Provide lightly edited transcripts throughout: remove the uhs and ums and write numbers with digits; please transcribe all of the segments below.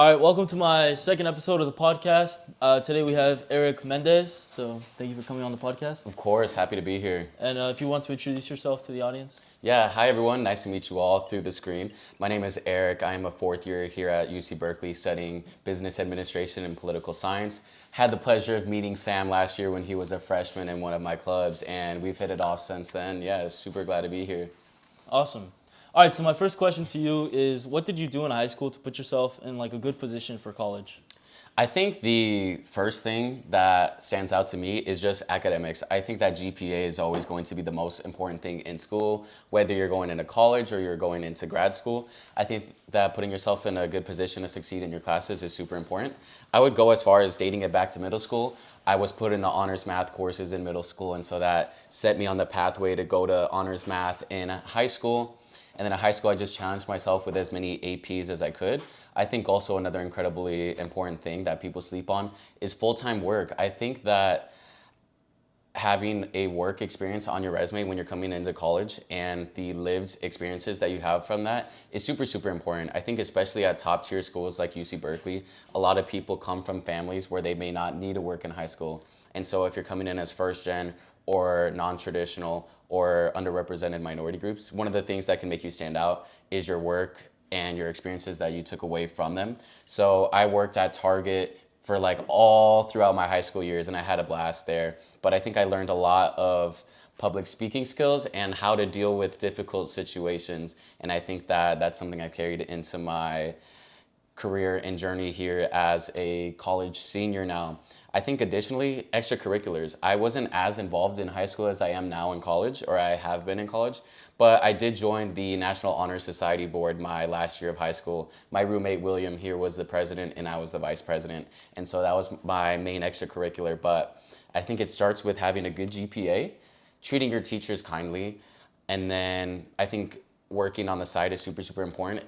All right, welcome to my second episode of the podcast. Today we have Erick Mendez. So thank you for coming on the podcast. Of course, happy to be here. And if you want to introduce yourself to the audience. Yeah, hi everyone. Nice to meet you all through the screen. My name is Eric. I am a fourth year here at UC Berkeley studying business administration and political science. Had the pleasure of meeting Sam last year when he was a freshman in one of my clubs, and we've hit it off since then. Yeah, super glad to be here. Awesome. All right, so my first question to you is, what did you do in high school to put yourself in like a good position for college? I think the first thing that stands out to me is just academics. I think that GPA is always going to be the most important thing in school, whether you're going into college or you're going into grad school. I think that putting yourself in a good position to succeed in your classes is super important. I would go as far as dating it back to middle school. I was put in the honors math courses in middle school, and so that set me on the pathway to go to honors math in high school. And then in high school, I just challenged myself with as many APs as I could. I think also another incredibly important thing that people sleep on is full-time work. I think that having a work experience on your resume when you're coming into college and the lived experiences that you have from that is super, super important. I think especially at top tier schools like UC Berkeley, a lot of people come from families where they may not need to work in high school. And so if you're coming in as first gen or non-traditional or underrepresented minority groups, one of the things that can make you stand out is your work and your experiences that you took away from them. So I worked at Target for like all throughout my high school years, and I had a blast there. But I think I learned a lot of public speaking skills and how to deal with difficult situations. And I think that that's something I carried into my career and journey here as a college senior now. I think additionally, extracurriculars. I wasn't as involved in high school as I am now in college, or I have been in college, but I did join the National Honor Society Board my last year of high school. My roommate William here was the president and I was the vice president, and so that was my main extracurricular. But I think it starts with having a good GPA, treating your teachers kindly, and then I think working on the side is super, super important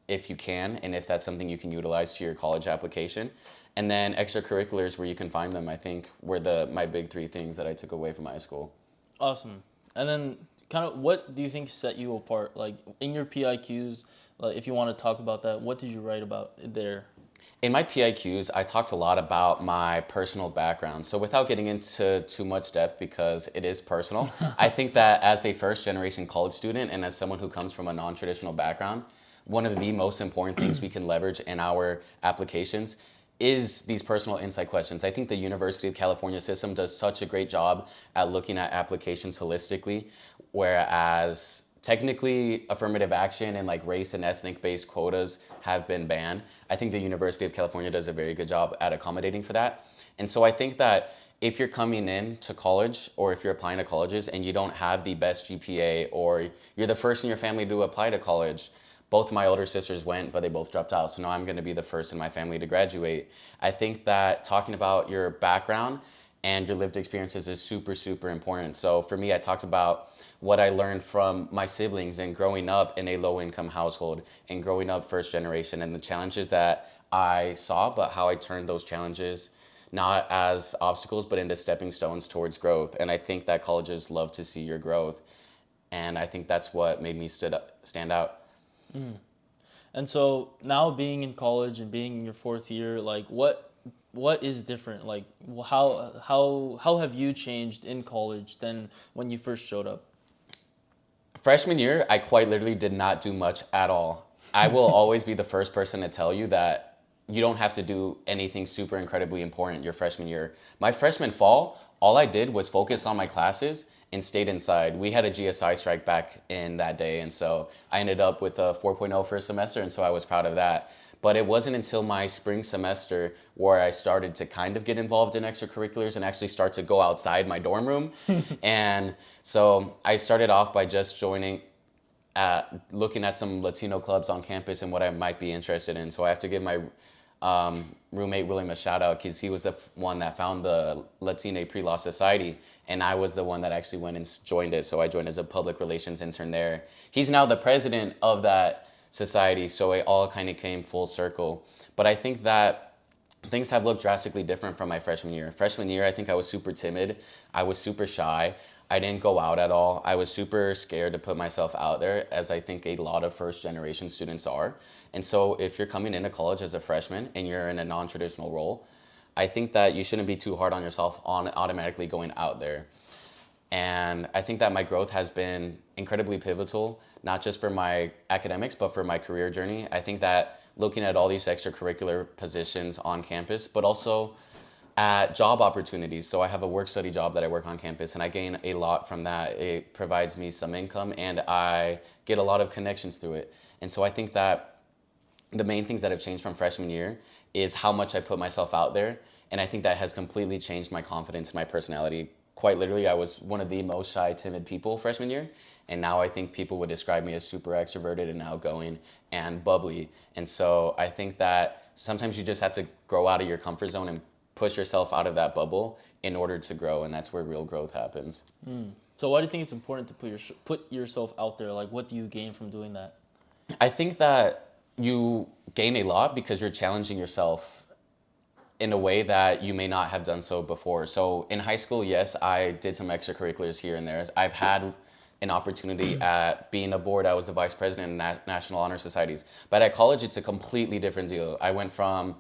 if you can, and if that's something you can utilize to your college application. And then extracurriculars where you can find them, I think, were my big three things that I took away from high school. Awesome. And then kind of what do you think set you apart? Like in your PIQs, like if you want to talk about that, what did you write about there? In my PIQs, I talked a lot about my personal background. So without getting into too much depth, because it is personal, I think that as a first generation college student and as someone who comes from a non-traditional background, one of the most important things we can leverage in our applications is these personal insight questions. I think the University of California system does such a great job at looking at applications holistically, whereas technically affirmative action and like race and ethnic based quotas have been banned. I think the University of California does a very good job at accommodating for that. And so I think that if you're coming in to college or if you're applying to colleges and you don't have the best GPA or you're the first in your family to apply to college, both my older sisters went, but they both dropped out. So now I'm going to be the first in my family to graduate. I think that talking about your background and your lived experiences is super, super important. So for me, I talked about what I learned from my siblings and growing up in a low income household and growing up first generation and the challenges that I saw, but how I turned those challenges not as obstacles, but into stepping stones towards growth. And I think that colleges love to see your growth. And I think that's what made me stand out. And so now being in college and being in your fourth year, like what is different? Like how have you changed in college than when you first showed up? Freshman year, I quite literally did not do much at all. I will always be the first person to tell you that you don't have to do anything super incredibly important your freshman year. My freshman fall, all I did was focus on my classes and stayed inside. We had a GSI strike back in that day, and so I ended up with a 4.0 for a semester, and so I was proud of that. But it wasn't until my spring semester where I started to kind of get involved in extracurriculars and actually start to go outside my dorm room. And so I started off by just looking at some Latino clubs on campus and what I might be interested in. So I have to give my roommate William a shout out because he was the one that found the Latina Pre-Law Society, and I was the one that actually went and joined it. So I joined as a public relations intern there. He's now the president of that society, so it all kind of came full circle. But I think that things have looked drastically different from my freshman year. Freshman year, I think I was super timid. I was super shy. I didn't go out at all. I was super scared to put myself out there, as I think a lot of first generation students are. And so if you're coming into college as a freshman and you're in a non-traditional role, I think that you shouldn't be too hard on yourself on automatically going out there. And I think that my growth has been incredibly pivotal, not just for my academics, but for my career journey. I think that looking at all these extracurricular positions on campus, but also at job opportunities. So I have a work study job that I work on campus, and I gain a lot from that. It provides me some income, and I get a lot of connections through it. And so I think that the main things that have changed from freshman year is how much I put myself out there. And I think that has completely changed my confidence and my personality. Quite literally, I was one of the most shy, timid people freshman year. And now I think people would describe me as super extroverted and outgoing and bubbly. And so I think that sometimes you just have to grow out of your comfort zone and push yourself out of that bubble in order to grow. And that's where real growth happens. So why do you think it's important to put yourself out there? Like, what do you gain from doing that? I think that you gain a lot because you're challenging yourself in a way that you may not have done so before. So in high school, yes, I did some extracurriculars here and there. I've had an opportunity at being a board. I was the vice president in National Honor Societies. But at college, it's a completely different deal. I went from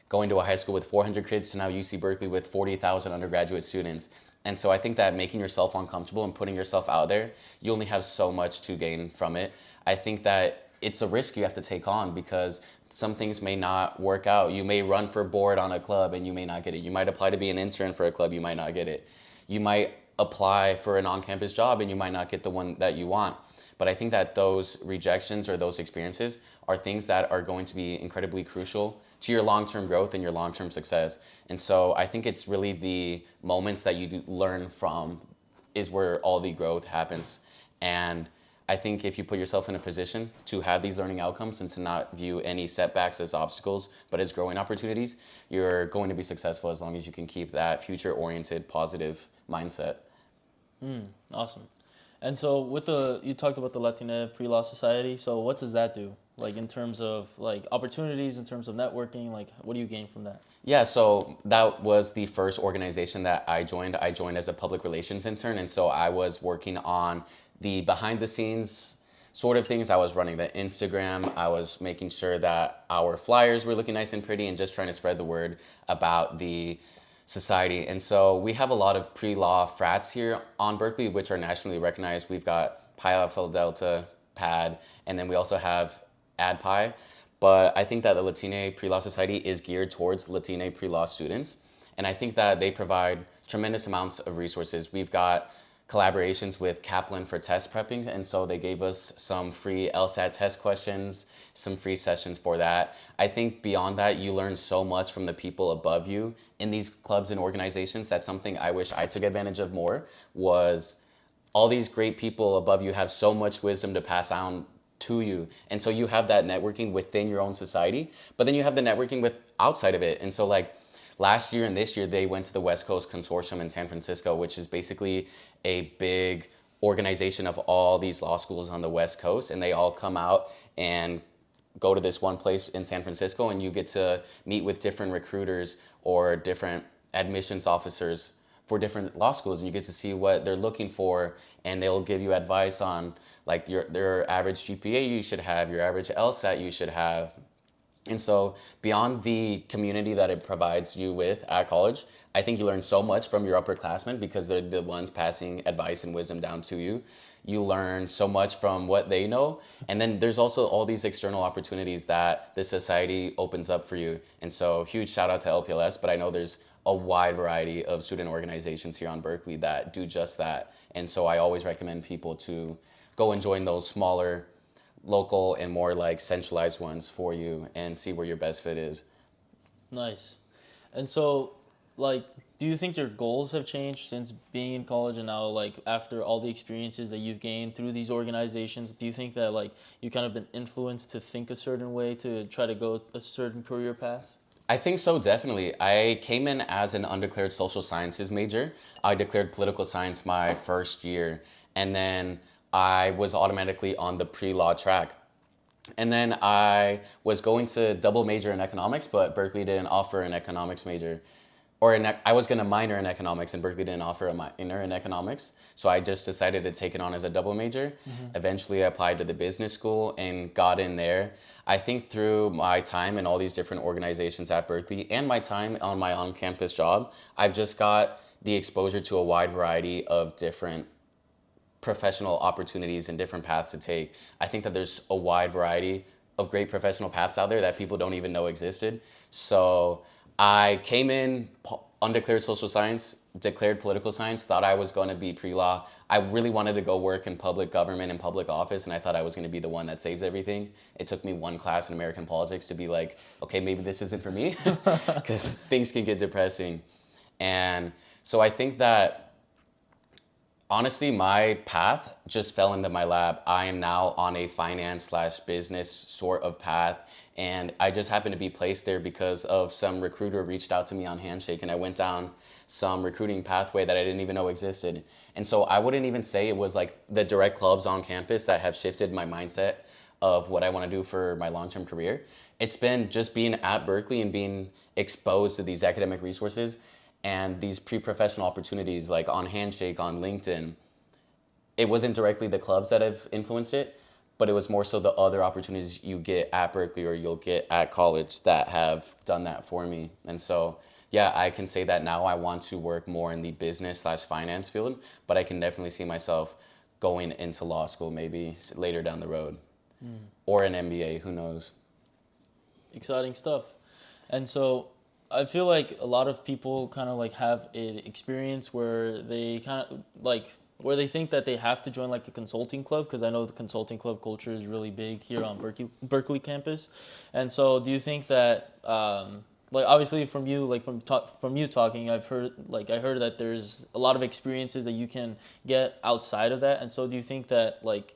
going to a high school with 400 kids to now UC Berkeley with 40,000 undergraduate students. And so I think that making yourself uncomfortable and putting yourself out there, you only have so much to gain from it. I think that it's a risk you have to take on because some things may not work out. You may run for board on a club and you may not get it. You might apply to be an intern for a club, you might not get it. You might apply for an on-campus job and you might not get the one that you want. But I think that those rejections or those experiences are things that are going to be incredibly crucial to your long-term growth and your long-term success. And so I think it's really the moments that you learn from is where all the growth happens. And I think if you put yourself in a position to have these learning outcomes and to not view any setbacks as obstacles, but as growing opportunities, you're going to be successful as long as you can keep that future-oriented, positive mindset. Awesome. And so you talked about the Latina Pre-Law Society. So what does that do? Like in terms of like opportunities, in terms of networking, like what do you gain from that? Yeah, so that was the first organization that I joined. I joined as a public relations intern, and so I was working on the behind the scenes sort of things. I was running the Instagram. I was making sure that our flyers were looking nice and pretty and just trying to spread the word about the society. And so we have a lot of pre-law frats here on Berkeley, which are nationally recognized. We've got Pi Alpha Delta, PAD, and then we also have AdPi. But I think that the Latine Pre-Law Society is geared towards Latine pre-law students. And I think that they provide tremendous amounts of resources. We've got collaborations with Kaplan for test prepping. And so they gave us some free LSAT test questions, some free sessions for that. I think beyond that, you learn so much from the people above you in these clubs and organizations. That's something I wish I took advantage of more, was all these great people above you have so much wisdom to pass down to you. And so you have that networking within your own society, but then you have the networking with outside of it. And so like last year and this year, they went to the West Coast Consortium in San Francisco, which is basically a big organization of all these law schools on the West Coast. And they all come out and go to this one place in San Francisco, and you get to meet with different recruiters or different admissions officers for different law schools, and you get to see what they're looking for, and they'll give you advice on like your average GPA you should have, your average LSAT you should have. And so beyond the community that it provides you with at college, I think you learn so much from your upperclassmen because they're the ones passing advice and wisdom down to you. You learn so much from what they know. And then there's also all these external opportunities that the society opens up for you. And so huge shout out to LPLS, but I know there's a wide variety of student organizations here on Berkeley that do just that. And so I always recommend people to go and join those smaller, local, and more like centralized ones for you and see where your best fit is. Nice. And so, like, do you think your goals have changed since being in college and now, like, after all the experiences that you've gained through these organizations? Do you think that, like, you kind of been influenced to think a certain way to try to go a certain career path? I think so, definitely. I came in as an undeclared social sciences major. I declared political science my first year, and then I was automatically on the pre-law track. And then I was going to double major in economics, but Berkeley didn't offer an economics major. I was going to minor in economics, and Berkeley didn't offer a minor in economics. So I just decided to take it on as a double major. Eventually, I applied to the business school and got in there. I think through my time in all these different organizations at Berkeley and my time on my on-campus job, I've just got the exposure to a wide variety of different professional opportunities and different paths to take. I think that there's a wide variety of great professional paths out there that people don't even know existed. So I came in undeclared social science, declared political science, thought I was going to be pre-law. I really wanted to go work in public government and public office, and I thought I was going to be the one that saves everything. It took me one class in American politics to be like, okay, maybe this isn't for me, because things can get depressing. And so I think that honestly, my path just fell into my lap. I am now on a finance slash business sort of path. And I just happened to be placed there because of some recruiter reached out to me on Handshake, and I went down some recruiting pathway that I didn't even know existed. And so I wouldn't even say it was like the direct clubs on campus that have shifted my mindset of what I want to do for my long-term career. It's been just being at Berkeley and being exposed to these academic resources and these pre-professional opportunities like on Handshake, on LinkedIn. It wasn't directly the clubs that have influenced it, but it was more so the other opportunities you get at Berkeley or you'll get at college that have done that for me. And so, yeah, I can say that now I want to work more in the business slash finance field, but I can definitely see myself going into law school maybe later down the road or an MBA, who knows. Exciting stuff. And so I feel like a lot of people kind of like have an experience where they kind of like where they think that they have to join like a consulting club, because I know the consulting club culture is really big here on Berkeley campus. And so do you think that like obviously from you, like from you talking, I heard that there's a lot of experiences that you can get outside of that. And so do you think that like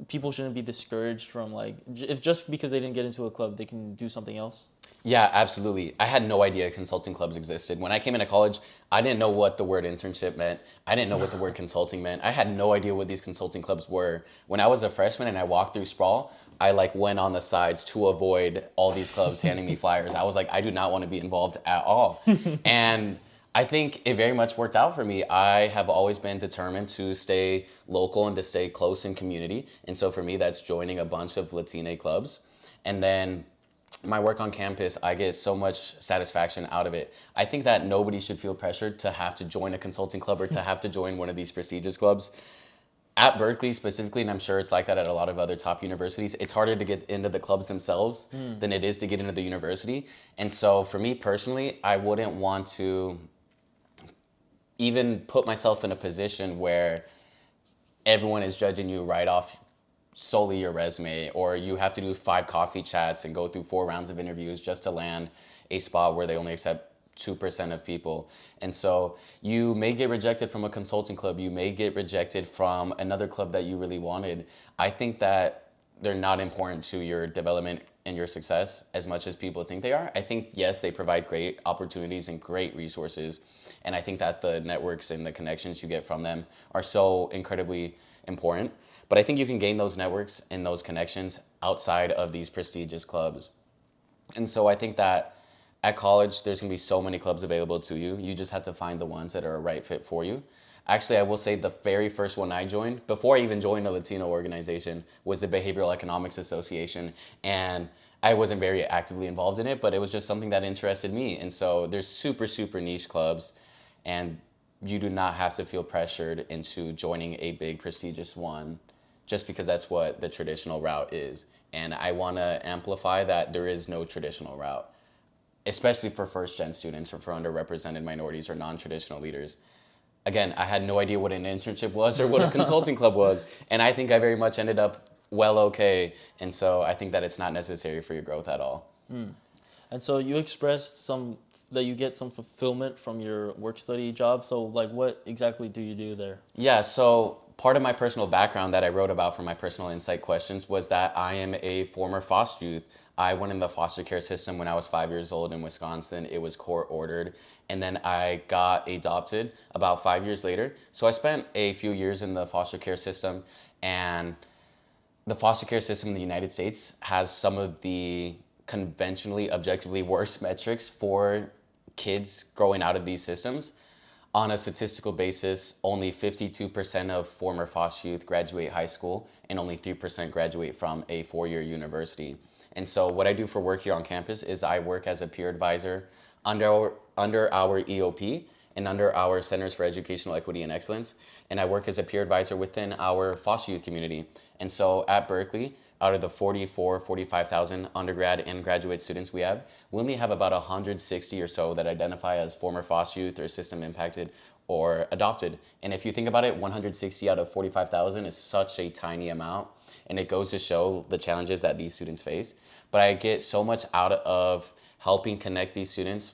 people shouldn't be discouraged from like if just because they didn't get into a club they can do something else? Yeah, absolutely. I had no idea consulting clubs existed. When I came into college, I didn't know what the word internship meant. I didn't know what the word consulting meant. I had no idea what these consulting clubs were. When I was a freshman and I walked through Sprawl, I like went on the sides to avoid all these clubs handing me flyers. I was like, I do not want to be involved at all. And I think it very much worked out for me. I have always been determined to stay local and to stay close in community. And so for me, that's joining a bunch of Latina clubs. And then my work on campus, I get so much satisfaction out of it. I think that nobody should feel pressured to have to join a consulting club or to have to join one of these prestigious clubs. At Berkeley specifically, and I'm sure it's like that at a lot of other top universities, it's harder to get into the clubs themselves than it is to get into the university. And so for me personally, I wouldn't want to even put myself in a position where everyone is judging you right off solely your resume, or you have to do 5 coffee chats and go through 4 rounds of interviews just to land a spot where they only accept 2% of people. And so you may get rejected from a consulting club, you may get rejected from another club that you really wanted. I think that they're not important to your development and your success as much as people think they are. I think, yes, they provide great opportunities and great resources. And I think that the networks and the connections you get from them are so incredibly important. But I think you can gain those networks and those connections outside of these prestigious clubs. And so I think that at college, there's going to be so many clubs available to you. You just have to find the ones that are a right fit for you. Actually, I will say the very first one I joined, before I even joined a Latino organization, was the Behavioral Economics Association. And I wasn't very actively involved in it, but it was just something that interested me. And so there's super, super niche clubs, and you do not have to feel pressured into joining a big, prestigious one just because that's what the traditional route is. And I want to amplify that there is no traditional route, especially for first-gen students or for underrepresented minorities or non-traditional leaders. Again, I had no idea what an internship was or what a consulting club was, and I think I very much ended up well okay, and so I think that it's not necessary for your growth at all. And so you expressed some that you get some fulfillment from your work study job. So like what exactly do you do there? Yeah, so part of my personal background that I wrote about for my personal insight questions was that I am a former foster youth. I went in the foster care system when I was 5 years old in Wisconsin. It was court ordered. And then I got adopted about 5 years later. So I spent a few years in the foster care system, and the foster care system in the United States has some of the conventionally, objectively worst metrics for kids growing out of these systems, on a statistical basis, only 52% of former Foss youth graduate high school, and only 3% graduate from a four-year university. And so what I do for work here on campus is I work as a peer advisor under our EOP and under our Centers for Educational Equity and Excellence. And I work as a peer advisor within our foster youth community. And so at Berkeley, out of the 45,000 undergrad and graduate students we only have about 160 or so that identify as former foster youth or system impacted or adopted. And if you think about it, 160 out of 45,000 is such a tiny amount. And it goes to show the challenges that these students face. But I get so much out of helping connect these students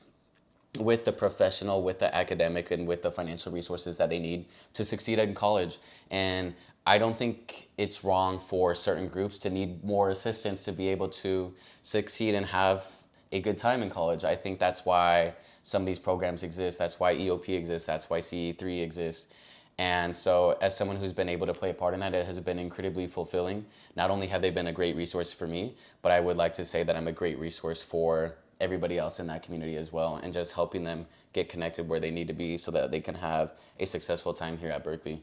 with the professional, with the academic, and with the financial resources that they need to succeed in college. And I don't think it's wrong for certain groups to need more assistance to be able to succeed and have a good time in college. I think that's why some of these programs exist. That's why EOP exists. That's why CE3 exists. And so as someone who's been able to play a part in that, it has been incredibly fulfilling. Not only have they been a great resource for me, but I would like to say that I'm a great resource for everybody else in that community as well, and just helping them get connected where they need to be so that they can have a successful time here at Berkeley.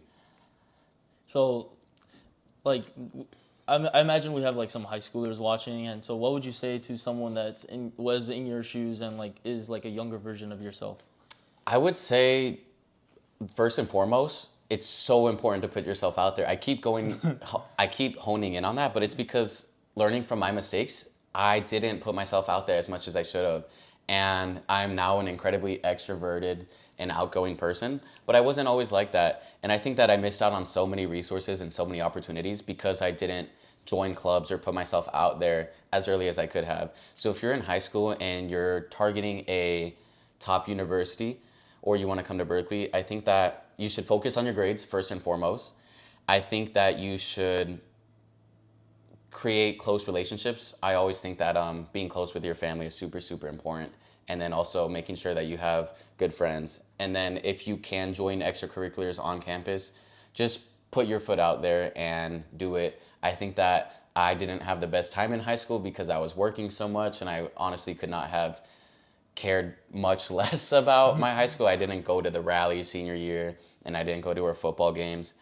So, like, I imagine we have like some high schoolers watching, and so what would you say to someone was in your shoes and like is like a younger version of yourself? I would say, first and foremost, it's so important to put yourself out there. I keep honing in on that, but it's because learning from my mistakes, I didn't put myself out there as much as I should have. And I'm now an incredibly extroverted and outgoing person, but I wasn't always like that. And I think that I missed out on so many resources and so many opportunities because I didn't join clubs or put myself out there as early as I could have. So if you're in high school and you're targeting a top university or you want to come to Berkeley, I think that you should focus on your grades first and foremost. I think that you should create close relationships. I always think that being close with your family is super, super important. And then also making sure that you have good friends. And then if you can join extracurriculars on campus, just put your foot out there and do it. I think that I didn't have the best time in high school because I was working so much, and I honestly could not have cared much less about my high school. I didn't go to the rally senior year, and I didn't go to our football games.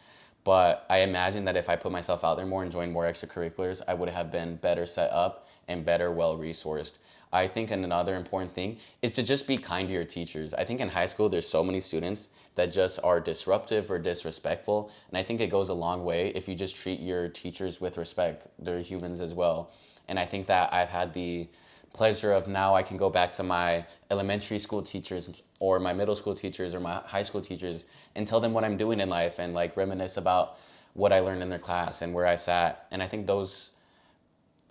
But I imagine that if I put myself out there more and joined more extracurriculars, I would have been better set up and better well-resourced. I think another important thing is to just be kind to your teachers. I think in high school, there's so many students that just are disruptive or disrespectful. And I think it goes a long way if you just treat your teachers with respect. They're humans as well. And I think that I've had the pleasure of now I can go back to my elementary school teachers or my middle school teachers or my high school teachers and tell them what I'm doing in life and like reminisce about what I learned in their class and where I sat. And I think those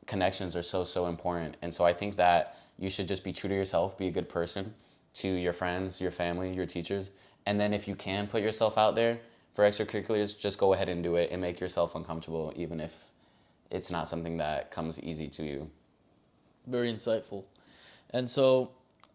connections are so, so important. And so I think that you should just be true to yourself, be a good person to your friends, your family, your teachers. And then if you can put yourself out there for extracurriculars, just go ahead and do it and make yourself uncomfortable, even if it's not something that comes easy to you. Very insightful. And so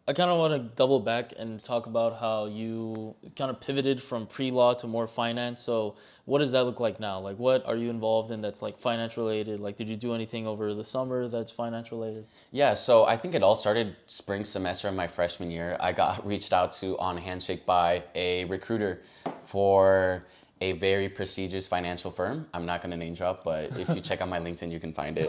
I kind of want to double back and talk about how you kind of pivoted from pre-law to more finance. So what does that look like now? Like, what are you involved in that's like finance related? Like, did you do anything over the summer that's finance related? Yeah, so I think it all started spring semester of my freshman year. I got reached out to on Handshake by a recruiter for a very prestigious financial firm. I'm not going to name drop, but if you check out my LinkedIn, you can find it.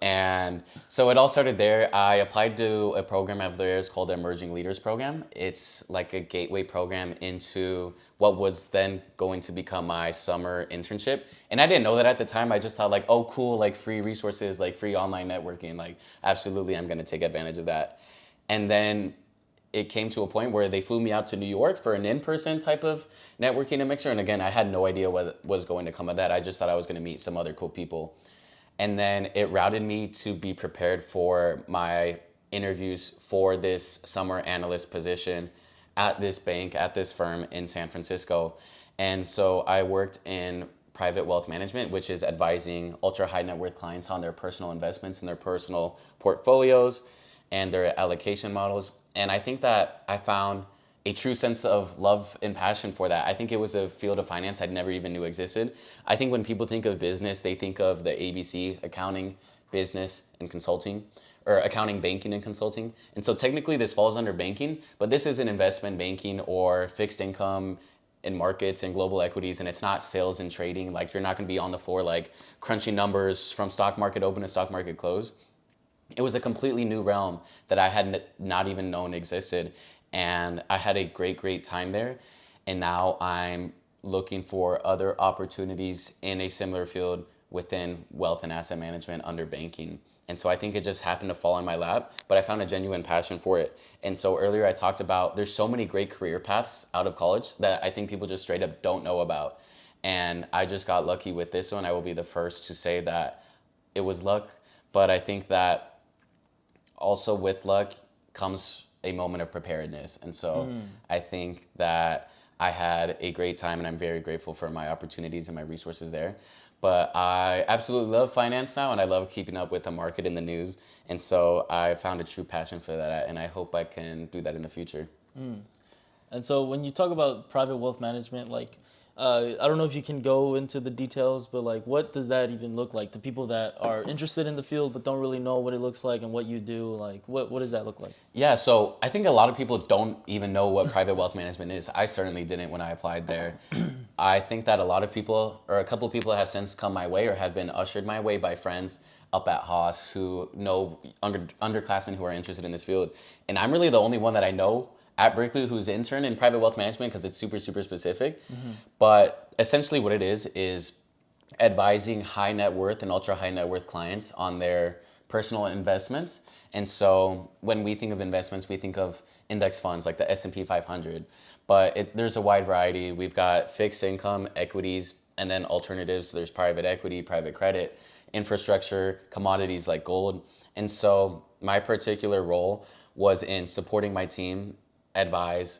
And so it all started there. I applied to a program of theirs called the Emerging Leaders Program. It's like a gateway program into what was then going to become my summer internship. And I didn't know that at the time. I just thought like, oh, cool, like free resources, like free online networking. Like, absolutely, I'm going to take advantage of that. And then it came to a point where they flew me out to New York for an in-person type of networking and mixer. And again, I had no idea what was going to come of that. I just thought I was going to meet some other cool people. And then it routed me to be prepared for my interviews for this summer analyst position at this bank, at this firm in San Francisco. And so I worked in private wealth management, which is advising ultra high net worth clients on their personal investments and their personal portfolios and their allocation models. And I think that I found a true sense of love and passion for that. I think it was a field of finance I never even knew existed. I think when people think of business, they think of the ABC, accounting, business, and consulting, or accounting, banking, and consulting. And so technically this falls under banking, but this isn't investment banking or fixed income in markets and global equities, and it's not sales and trading. Like you're not going to be on the floor like crunching numbers from stock market open to stock market close. It was a completely new realm that I had not even known existed, and I had a great time there. And now I'm looking for other opportunities in a similar field within wealth and asset management under banking. And so I think it just happened to fall in my lap, but I found a genuine passion for it. And so earlier I talked about there's so many great career paths out of college that I think people just straight up don't know about. And I just got lucky with this one. I will be the first to say that it was luck, but I think that also with luck comes a moment of preparedness. And so I think that I had a great time and I'm very grateful for my opportunities and my resources there. But I absolutely love finance now and I love keeping up with the market and the news. And so I found a true passion for that and I hope I can do that in the future. And so when you talk about private wealth management, like, I don't know if you can go into the details, but like, what does that even look like to people that are interested in the field but don't really know what it looks like and what you do? Like, what does that look like? Yeah, so I think a lot of people don't even know what private wealth management is. I certainly didn't when I applied there. I think that a lot of people, or a couple of people have since come my way or have been ushered my way by friends up at Haas who know underclassmen who are interested in this field. And I'm really the only one that I know at Berkeley who's intern in private wealth management because it's super specific. But essentially what it is advising high net worth and ultra high net worth clients on their personal investments. And so when we think of investments, we think of index funds like the S&P 500. But there's a wide variety. We've got fixed income, equities, and then alternatives. So there's private equity, private credit, infrastructure, commodities like gold. And so my particular role was in supporting my team, advise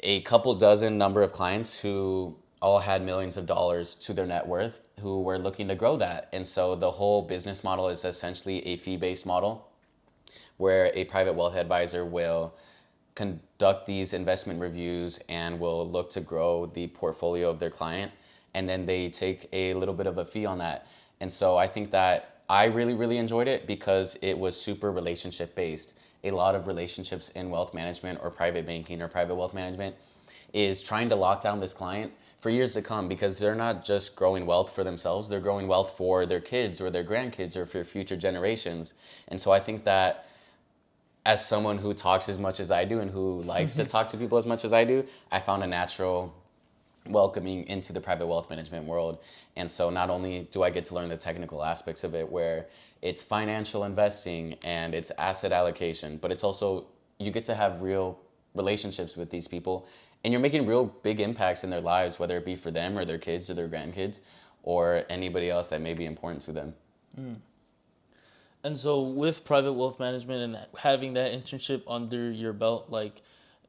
a couple dozen number of clients who all had millions of dollars to their net worth who were looking to grow that. And so the whole business model is essentially a fee-based model where a private wealth advisor will conduct these investment reviews and will look to grow the portfolio of their client. And then they take a little bit of a fee on that. And so I think that I really enjoyed it because it was super relationship based. A lot of relationships in wealth management or private banking or private wealth management is trying to lock down this client for years to come because they're not just growing wealth for themselves, they're growing wealth for their kids or their grandkids or for future generations. And so I think that as someone who talks as much as I do and who likes to talk to people as much as I do, I found a natural welcoming into the private wealth management world. And so not only do I get to learn the technical aspects of it where it's financial investing and it's asset allocation, but it's also you get to have real relationships with these people and you're making real big impacts in their lives, whether it be for them or their kids or their grandkids or anybody else that may be important to them. And so with private wealth management and having that internship under your belt, like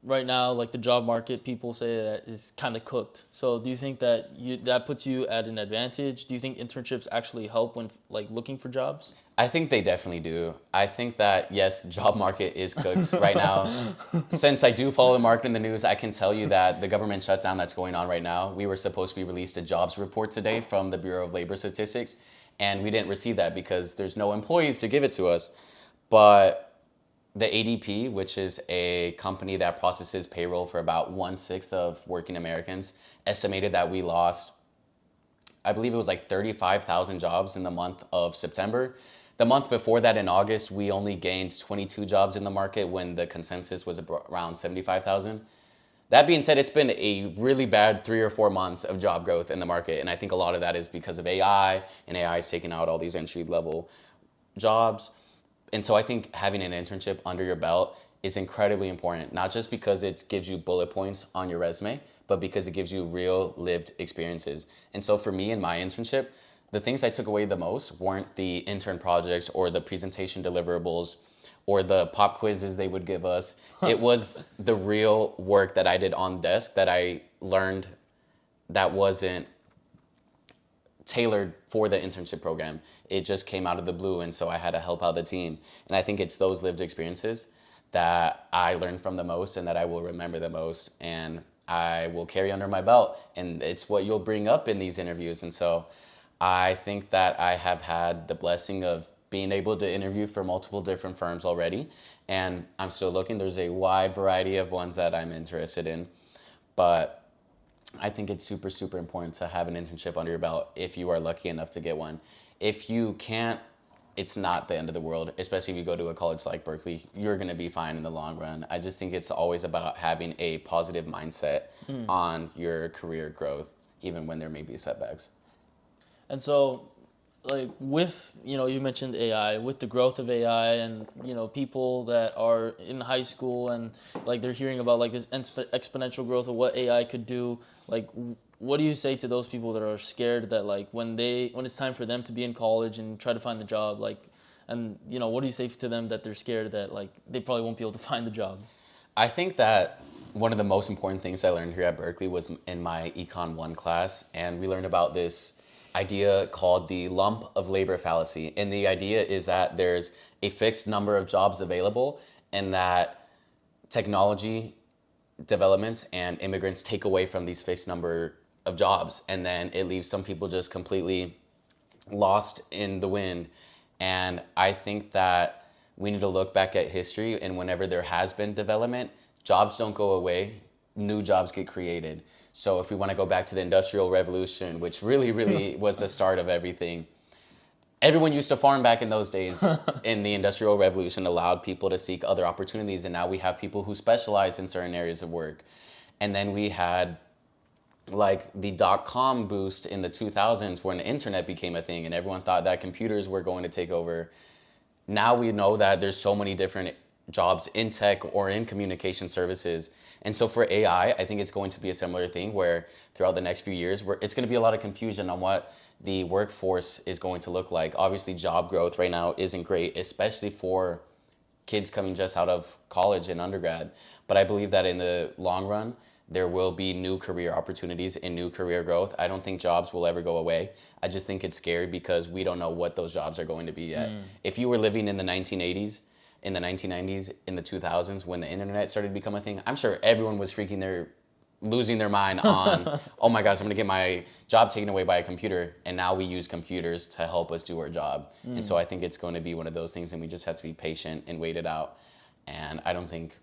right now, like the job market, people say that is kind of cooked. So do you think that that puts you at an advantage? Do you think internships actually help when like looking for jobs? I think they definitely do. I think that, yes, the job market is cooked right now. Since I do follow the market in the news, I can tell you that the government shutdown that's going on right now, we were supposed to be released a jobs report today from the Bureau of Labor Statistics, and we didn't receive that because there's no employees to give it to us. But the ADP, which is a company that processes payroll for about 1/6 of working Americans, estimated that we lost, I believe it was like 35,000 jobs in the month of September. The month before that in August, we only gained 22 jobs in the market when the consensus was around 75,000. That being said, it's been a really bad 3 or 4 months of job growth in the market. And I think a lot of that is because of AI, and AI is taking out all these entry level jobs. And so I think having an internship under your belt is incredibly important, not just because it gives you bullet points on your resume, but because it gives you real lived experiences. And so for me in my internship, the things I took away the most weren't the intern projects or the presentation deliverables or the pop quizzes they would give us. It was the real work that I did on desk that I learned that wasn't tailored for the internship program. It just came out of the blue, and so I had to help out the team. And I think it's those lived experiences that I learned from the most and that I will remember the most and I will carry under my belt. And it's what you'll bring up in these interviews. And so I think that I have had the blessing of being able to interview for multiple different firms already. And I'm still looking. There's a wide variety of ones that I'm interested in. But I think it's super, super important to have an internship under your belt if you are lucky enough to get one. If you can't, it's not the end of the world, especially if you go to a college like Berkeley. You're going to be fine in the long run. I just think it's always about having a positive mindset on your career growth, even when there may be setbacks. And so, like with you mentioned AI, with the growth of AI, and people that are in high school and like they're hearing about like this exponential growth of what AI could do. Like, what do you say to those people that are scared that like when it's time for them to be in college and try to find the job, like, and what do you say to them that they're scared that like they probably won't be able to find the job? I think that one of the most important things I learned here at Berkeley was in my Econ 1 class, and we learned about this idea called the lump of labor fallacy. And the idea is that there's a fixed number of jobs available, and that technology developments and immigrants take away from these fixed number of jobs. And then it leaves some people just completely lost in the wind. And I think that we need to look back at history, and whenever there has been development, jobs don't go away, new jobs get created. So if we want to go back to the Industrial Revolution, which really, really was the start of everything, everyone used to farm back in those days. In the Industrial Revolution allowed people to seek other opportunities, and now we have people who specialize in certain areas of work. And then we had like the dot-com boost in the 2000s when the internet became a thing and everyone thought that computers were going to take over. Now we know that there's so many different jobs in tech or in communication services. And so for AI, I think it's going to be a similar thing where throughout the next few years, it's going to be a lot of confusion on what the workforce is going to look like. Obviously, job growth right now isn't great, especially for kids coming just out of college and undergrad. But I believe that in the long run, there will be new career opportunities and new career growth. I don't think jobs will ever go away. I just think it's scary because we don't know what those jobs are going to be yet. If you were living in the 1980s, in the 1990s, in the 2000s, when the internet started to become a thing, I'm sure everyone was losing their mind on, oh my gosh, I'm gonna get my job taken away by a computer. And now we use computers to help us do our job. And so I think it's going to be one of those things, and we just have to be patient and wait it out. And I don't think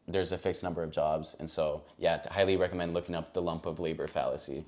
there's a fixed number of jobs. And so, yeah, I highly recommend looking up the lump of labor fallacy.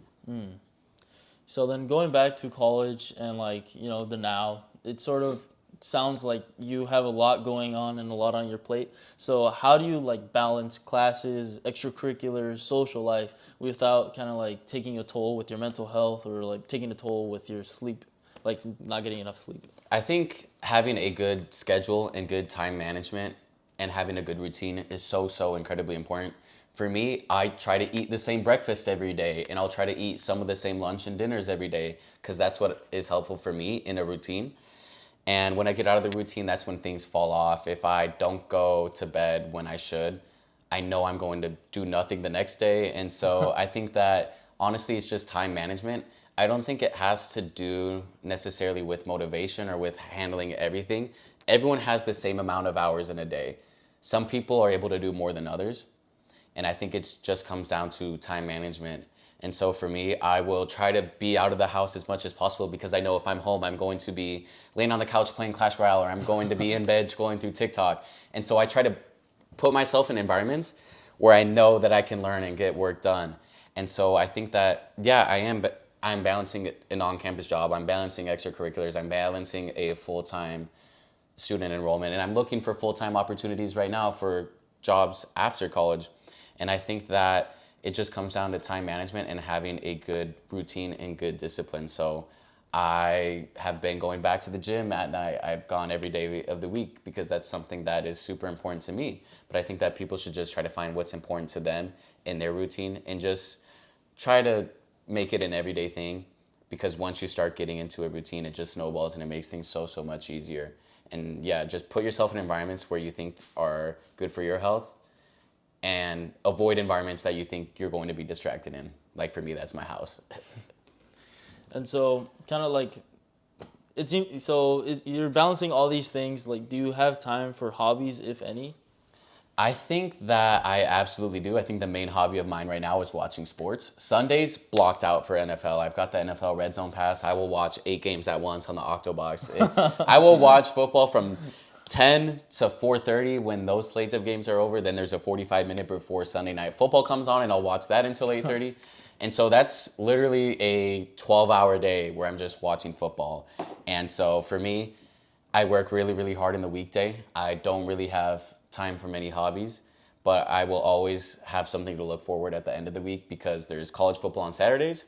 So then going back to college and like, the now, it sort of sounds like you have a lot going on and a lot on your plate. So how do you like balance classes, extracurriculars, social life without kind of like taking a toll with your mental health or like taking a toll with your sleep, like not getting enough sleep? I think having a good schedule and good time management and having a good routine is so, so incredibly important. For me, I try to eat the same breakfast every day, and I'll try to eat some of the same lunch and dinners every day because that's what is helpful for me in a routine. And when I get out of the routine, that's when things fall off. If I don't go to bed when I should, I know I'm going to do nothing the next day. And so I think that honestly, it's just time management. I don't think it has to do necessarily with motivation or with handling everything. Everyone has the same amount of hours in a day. Some people are able to do more than others. And I think it just comes down to time management. And so for me, I will try to be out of the house as much as possible because I know if I'm home, I'm going to be laying on the couch playing Clash Royale, or I'm going to be in bed scrolling through TikTok. And so I try to put myself in environments where I know that I can learn and get work done. And so I think that, yeah, I'm balancing an on-campus job. I'm balancing extracurriculars. I'm balancing a full-time student enrollment. And I'm looking for full-time opportunities right now for jobs after college. And I think that it just comes down to time management and having a good routine and good discipline. So I have been going back to the gym at night. I've gone every day of the week because that's something that is super important to me. But I think that people should just try to find what's important to them in their routine and just try to make it an everyday thing, because once you start getting into a routine, it just snowballs and it makes things so, so much easier. And yeah, just put yourself in environments where you think are good for your health and avoid environments that you think you're going to be distracted in. Like for me, that's my house. And so kind of like it seems so you're balancing all these things. Like, do you have time for hobbies, if any? I think that I absolutely do. I think the main hobby of mine right now is watching sports. Sundays blocked out for NFL. I've got the NFL Red Zone Pass. I will watch 8 games at once on the Octobox. I will watch football from 10 to 4:30 when those slates of games are over. Then there's a 45-minute before Sunday night football comes on, and I'll watch that until 8:30. And so that's literally a 12-hour day where I'm just watching football. And so for me, I work really, really hard in the weekday. I don't really have time for many hobbies, but I will always have something to look forward at the end of the week because there's college football on Saturdays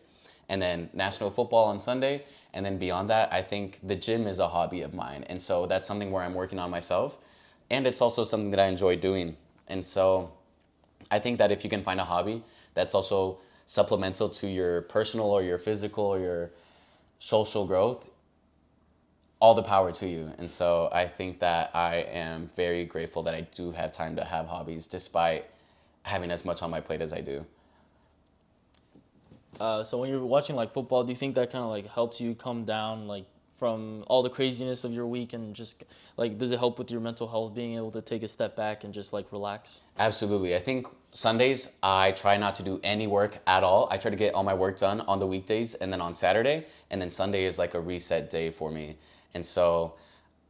and then national football on Sunday. And then beyond that, I think the gym is a hobby of mine. And so that's something where I'm working on myself. And it's also something that I enjoy doing. And so I think that if you can find a hobby that's also supplemental to your personal or your physical or your social growth, all the power to you. And so I think that I am very grateful that I do have time to have hobbies despite having as much on my plate as I do. So when you're watching like football, do you think that kind of like helps you come down like from all the craziness of your week and just like does it help with your mental health being able to take a step back and just like relax? Absolutely. I think Sundays, I try not to do any work at all. I try to get all my work done on the weekdays and then on Saturday. And then Sunday is like a reset day for me. And so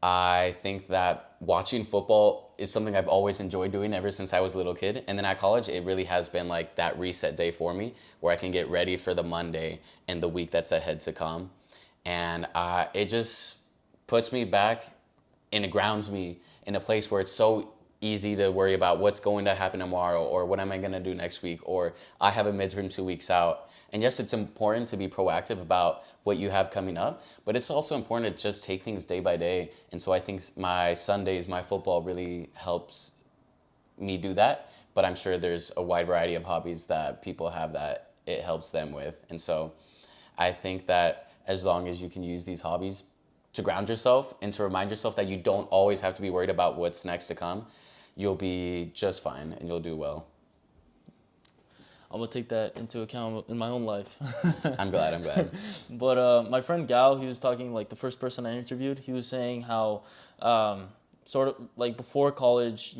I think that watching football is something I've always enjoyed doing ever since I was a little kid. And then at college, it really has been like that reset day for me where I can get ready for the Monday and the week that's ahead to come. And it just puts me back and it grounds me in a place where it's so easy to worry about what's going to happen tomorrow or what am I going to do next week or I have a midterm 2 weeks out. And yes, it's important to be proactive about what you have coming up, but it's also important to just take things day by day. And so I think my Sundays, my football really helps me do that. But I'm sure there's a wide variety of hobbies that people have that it helps them with. And so I think that as long as you can use these hobbies to ground yourself and to remind yourself that you don't always have to be worried about what's next to come, you'll be just fine and you'll do well. I'm gonna take that into account in my own life. I'm glad. I'm glad. But my friend Gal, he was talking like the first person I interviewed. He was saying how sort of like before college,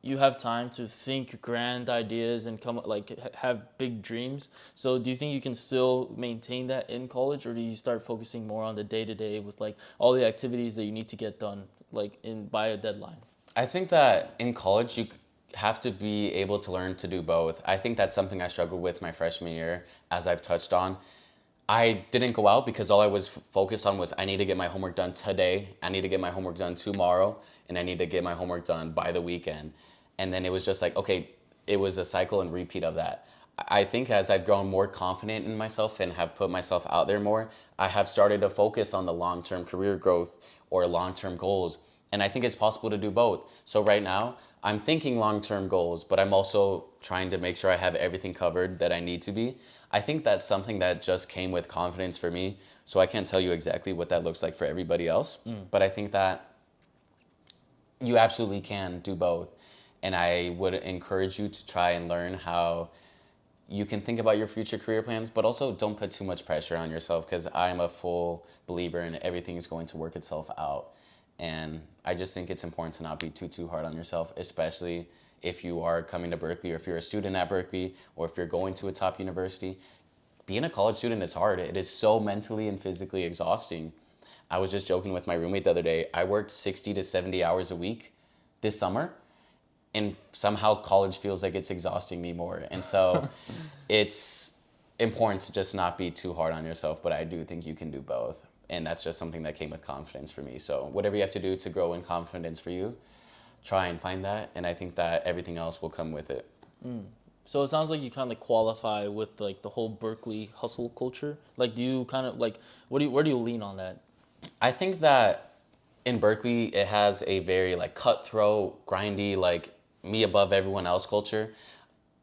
you have time to think grand ideas and come like have big dreams. So do you think you can still maintain that in college, or do you start focusing more on the day to day with like all the activities that you need to get done like in by a deadline? I think that in college, you have to be able to learn to do both. I think that's something I struggled with my freshman year, as I've touched on. I didn't go out because all I was focused on was I need to get my homework done today, I need to get my homework done tomorrow, and I need to get my homework done by the weekend. And then it was just like, okay, it was a cycle and repeat of that. I think as I've grown more confident in myself and have put myself out there more, I have started to focus on the long term career growth or long term goals. And I think it's possible to do both. So right now, I'm thinking long term goals, but I'm also trying to make sure I have everything covered that I need to be. I think that's something that just came with confidence for me. So I can't tell you exactly what that looks like for everybody else. But I think that you absolutely can do both. And I would encourage you to try and learn how you can think about your future career plans, but also don't put too much pressure on yourself because I'm a full believer in everything is going to work itself out. And I just think it's important to not be too hard on yourself, especially if you are coming to Berkeley or if you're a student at Berkeley or if you're going to a top university. Being a college student is hard. It is so mentally and physically exhausting. I was just joking with my roommate the other day. I worked 60 to 70 hours a week this summer and somehow college feels like it's exhausting me more. And so it's important to just not be too hard on yourself, but I do think you can do both. And that's just something that came with confidence for me. So whatever you have to do to grow in confidence for you, try and find that. And I think that everything else will come with it. So it sounds like you kind of qualify with like the whole Berkeley hustle culture. Like, do you kind of like where do you lean on that? I think that in Berkeley, it has a very like cutthroat, grindy, like me above everyone else culture.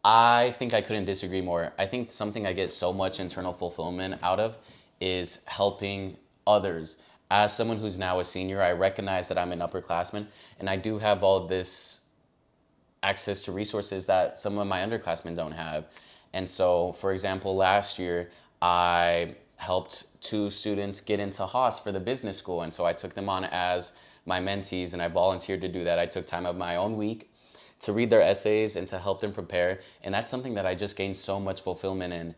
I think I couldn't disagree more. I think something I get so much internal fulfillment out of is helping others. As someone who's now a senior, I recognize that I'm an upperclassman and I do have all this access to resources that some of my underclassmen don't have. And so, for example, last year, I helped 2 students get into Haas for the business school. And so I took them on as my mentees and I volunteered to do that. I took time of my own week to read their essays and to help them prepare. And that's something that I just gained so much fulfillment in.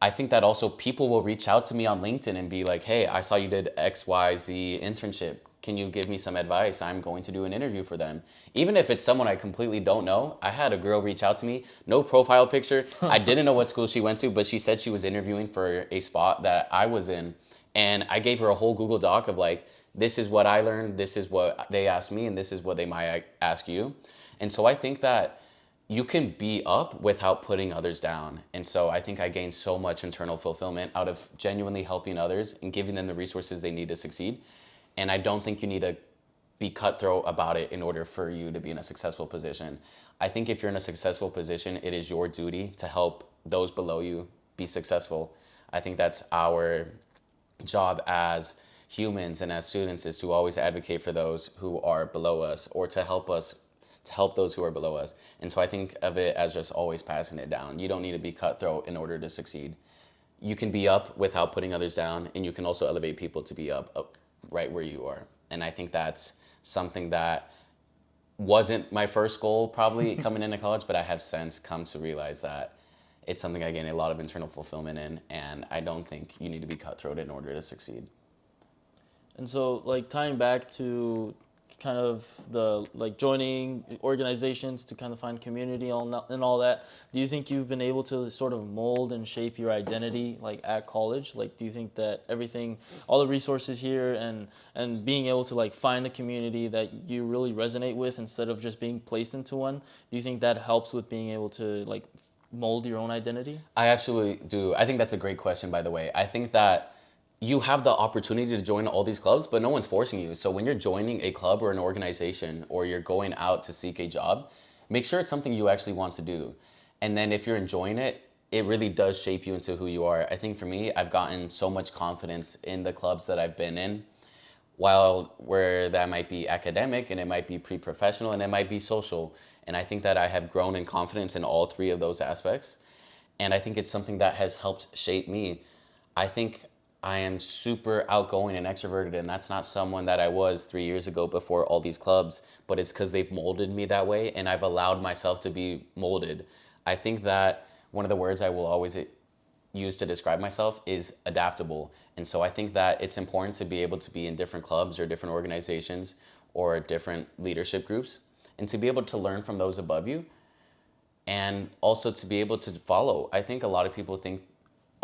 I think that also people will reach out to me on LinkedIn and be like, hey, I saw you did XYZ internship. Can you give me some advice? I'm going to do an interview for them. Even if it's someone I completely don't know. I had a girl reach out to me, no profile picture. I didn't know what school she went to, but she said she was interviewing for a spot that I was in. And I gave her a whole Google Doc of like, this is what I learned, this is what they asked me, and this is what they might ask you. And so I think that you can be up without putting others down. And so I think I gained so much internal fulfillment out of genuinely helping others and giving them the resources they need to succeed. And I don't think you need to be cutthroat about it in order for you to be in a successful position. I think if you're in a successful position, it is your duty to help those below you be successful. I think that's our job as humans and as students, is to always advocate for those who are below us, or to help us to help those who are below us. And so I think of it as just always passing it down. You don't need to be cutthroat in order to succeed. You can be up without putting others down, and you can also elevate people to be up right where you are. And I think that's something that wasn't my first goal probably coming into college, but I have since come to realize that it's something I gain a lot of internal fulfillment in, and I don't think you need to be cutthroat in order to succeed. And so, like, tying back to kind of the like joining organizations to kind of find community and all that, do you think you've been able to sort of mold and shape your identity like at college? Like, do you think that everything, all the resources here and being able to like find the community that you really resonate with instead of just being placed into one, do you think that helps with being able to like mold your own identity? I absolutely do. I think that's a great question, by the way. I think that you have the opportunity to join all these clubs, but no one's forcing you. So when you're joining a club or an organization, or you're going out to seek a job, make sure it's something you actually want to do. And then if you're enjoying it, it really does shape you into who you are. I think for me, I've gotten so much confidence in the clubs that I've been in, while where that might be academic and it might be pre-professional and it might be social. And I think that I have grown in confidence in all three of those aspects. And I think it's something that has helped shape me. I think I am super outgoing and extroverted, and that's not someone that I was 3 years ago before all these clubs, but it's because they've molded me that way, and I've allowed myself to be molded. I think that one of the words I will always use to describe myself is adaptable. And so I think that it's important to be able to be in different clubs or different organizations or different leadership groups, and to be able to learn from those above you, and also to be able to follow. I think a lot of people think,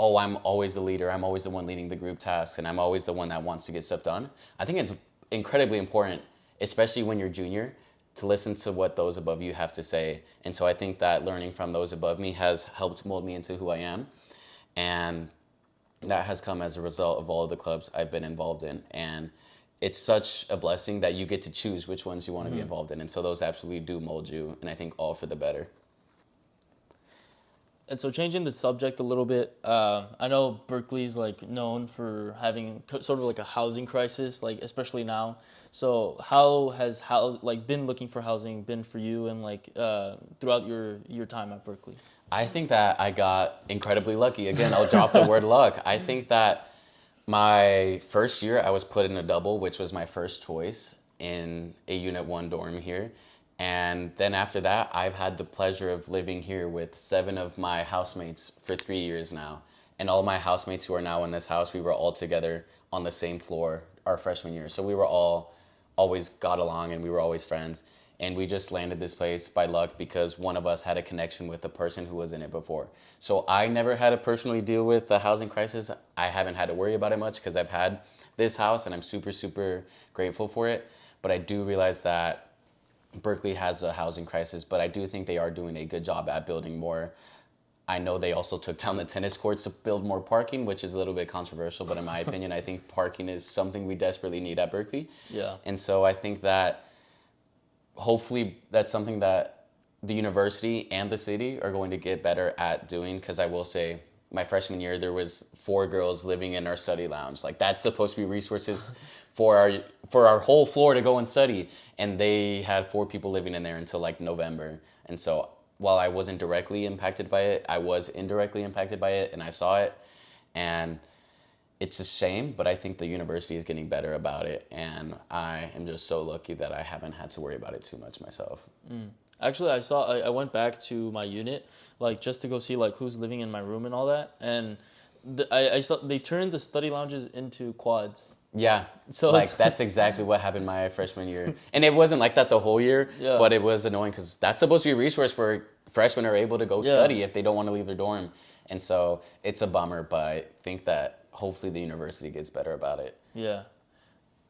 oh, I'm always the leader, I'm always the one leading the group tasks, and I'm always the one that wants to get stuff done. I think it's incredibly important, especially when you're junior, to listen to what those above you have to say. And so I think that learning from those above me has helped mold me into who I am. And that has come as a result of all of the clubs I've been involved in. And it's such a blessing that you get to choose which ones you want to be involved in. And so those absolutely do mold you, and I think all for the better. And so, changing the subject a little bit, I know Berkeley's like known for having sort of like a housing crisis, like especially now. So how has been looking for housing been for you, and like throughout your time at Berkeley? I think that I got incredibly lucky. Again, I'll drop the word luck. I think that my first year I was put in a double, which was my first choice in a Unit 1 dorm here. And then after that, I've had the pleasure of living here with 7 of my housemates for 3 years now. And all my housemates who are now in this house, we were all together on the same floor our freshman year. So we were all always got along, and we were always friends. And we just landed this place by luck because one of us had a connection with the person who was in it before. So I never had to personally deal with the housing crisis. I haven't had to worry about it much because I've had this house, and I'm super, super grateful for it. But I do realize that Berkeley has a housing crisis, but I do think they are doing a good job at building more. I know they also took down the tennis courts to build more parking, which is a little bit controversial, but in my opinion, I think parking is something we desperately need at Berkeley. Yeah. And so I think that hopefully that's something that the university and the city are going to get better at doing, because I will say my freshman year there was 4 girls living in our study lounge. Like, that's supposed to be resources for our whole floor to go and study, and they had 4 people living in there until like November. And so while I wasn't directly impacted by it, I was indirectly impacted by it, and I saw it. And it's a shame, but I think the university is getting better about it, and I am just so lucky that I haven't had to worry about it too much myself. Actually, I went back to my unit, like just to go see like who's living in my room and all that, and I saw they turned the study lounges into quads. Yeah, So like that's exactly what happened my freshman year, and it wasn't like that the whole year, Yeah. but it was annoying because that's supposed to be a resource for freshmen are able to go Yeah. study if they don't want to leave their dorm, and so it's a bummer. But I think that hopefully the university gets better about it. Yeah.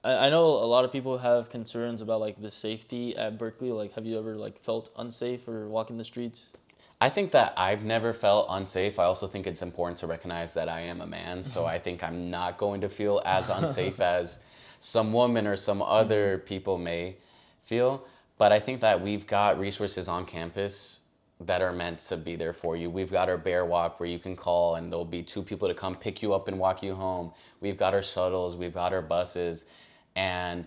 I know a lot of people have concerns about like the safety at Berkeley. Like, have you ever like felt unsafe or walking the streets? I think that I've never felt unsafe. I also think it's important to recognize that I am a man, so I think I'm not going to feel as unsafe as some woman or some other people may feel. But I think that we've got resources on campus that are meant to be there for you. We've got our bear walk where you can call and there'll be two people to come pick you up and walk you home. We've got our shuttles, we've got our buses, and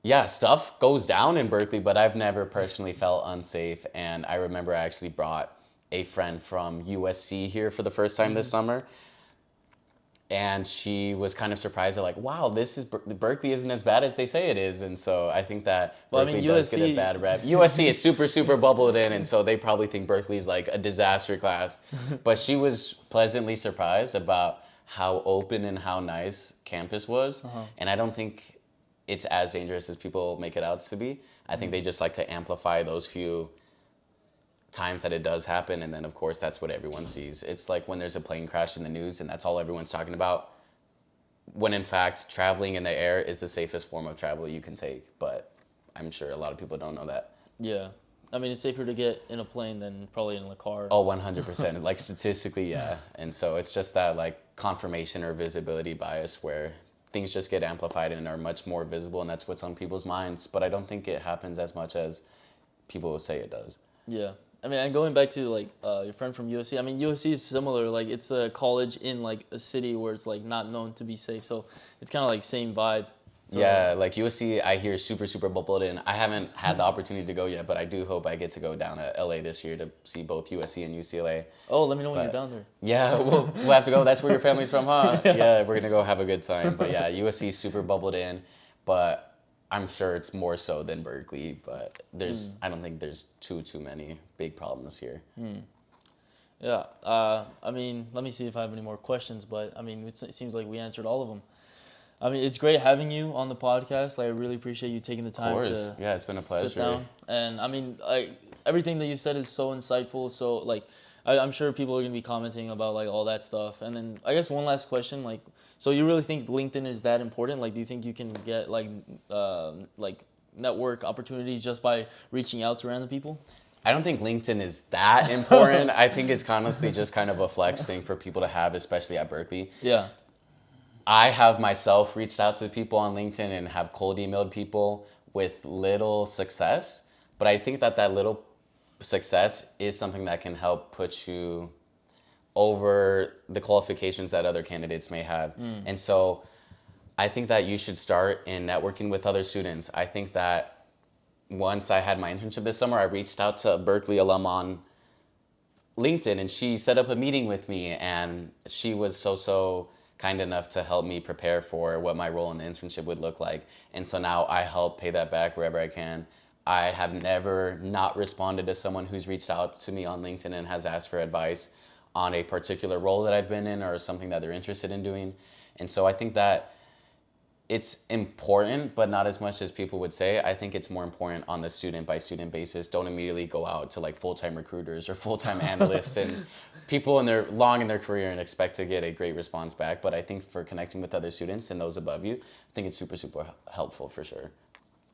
yeah, stuff goes down in Berkeley, but I've never personally felt unsafe. And I remember I actually brought a friend from USC here for the first time this summer. And she was kind of surprised, like, wow, this is Berkeley isn't as bad as they say it is. And so I think that Well, I Berkeley mean, does get a USC bad rep. USC is super, super bubbled in. And so they probably think Berkeley's like a disaster class. But she was pleasantly surprised about how open and how nice campus was. And I don't think it's as dangerous as people make it out to be. I think they just like to amplify those few times that it does happen, and then of course that's what everyone sees. It's like when there's a plane crash in the news and that's all everyone's talking about, when in fact traveling in the air is the safest form of travel you can take. But I'm sure a lot of people don't know that. Yeah. I mean, it's safer to get in a plane than probably in a car. Oh, 100%. Like statistically, yeah. And so it's just that like confirmation or visibility bias where things just get amplified and are much more visible, and that's what's on people's minds. But I don't think it happens as much as people will say it does. Yeah. I mean, and going back to like your friend from USC, I mean, USC is similar. Like, it's a college in like a city where it's like not known to be safe, so it's kind of like same vibe. So, Yeah, like USC, I hear super, super bubbled in. I haven't had the opportunity to go yet, but I do hope I get to go down to LA this year to see both USC and UCLA. Oh, let me know when But you're down there. yeah, we'll have to go. That's where your family's from, huh? Yeah, we're gonna go have a good time. But yeah, USC is super bubbled in, but I'm sure it's more so than Berkeley. But I don't think there's too many big problems here. Yeah. I mean, let me see if I have any more questions, but I mean, it seems like we answered all of them. I mean, it's great having you on the podcast. Like, I really appreciate you taking the time Of to course, yeah, it's been a pleasure. sit down. And I mean, everything that you said is so insightful. So like, I'm sure people are gonna be commenting about like all that stuff. And then I guess one last question, like, so you really think LinkedIn is that important? Like, do you think you can get like network opportunities just by reaching out to random people? I don't think LinkedIn is that important. I think it's honestly just kind of a flex thing for people to have, especially at Berkeley. Yeah. I have myself reached out to people on LinkedIn and have cold emailed people with little success. But I think that little success is something that can help put you over the qualifications that other candidates may have. And so I think that you should start in networking with other students. I think that once I had my internship this summer, I reached out to a Berkeley alum on LinkedIn, and she set up a meeting with me, and she was so kind enough to help me prepare for what my role in the internship would look like. And so now I help pay that back wherever I can. I have never not responded to someone who's reached out to me on LinkedIn and has asked for advice on a particular role that I've been in or something that they're interested in doing. And so I think that it's important, but not as much as people would say. I think it's more important on the student by student basis. Don't immediately go out to like full-time recruiters or full-time analysts and people in their career and expect to get a great response back. But I think for connecting with other students and those above you, I think it's super, super helpful for sure.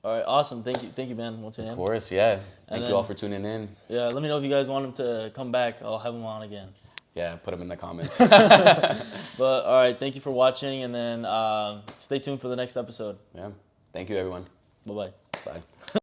All right, awesome. Thank you, man. Once again. Of course, yeah. Thank then- you all for tuning in. Yeah, let me know if you guys want him to come back. I'll have him on again. Yeah, put them in the comments. But all right, thank you for watching, and then stay tuned for the next episode. Yeah. Thank you, everyone. Bye bye. Bye.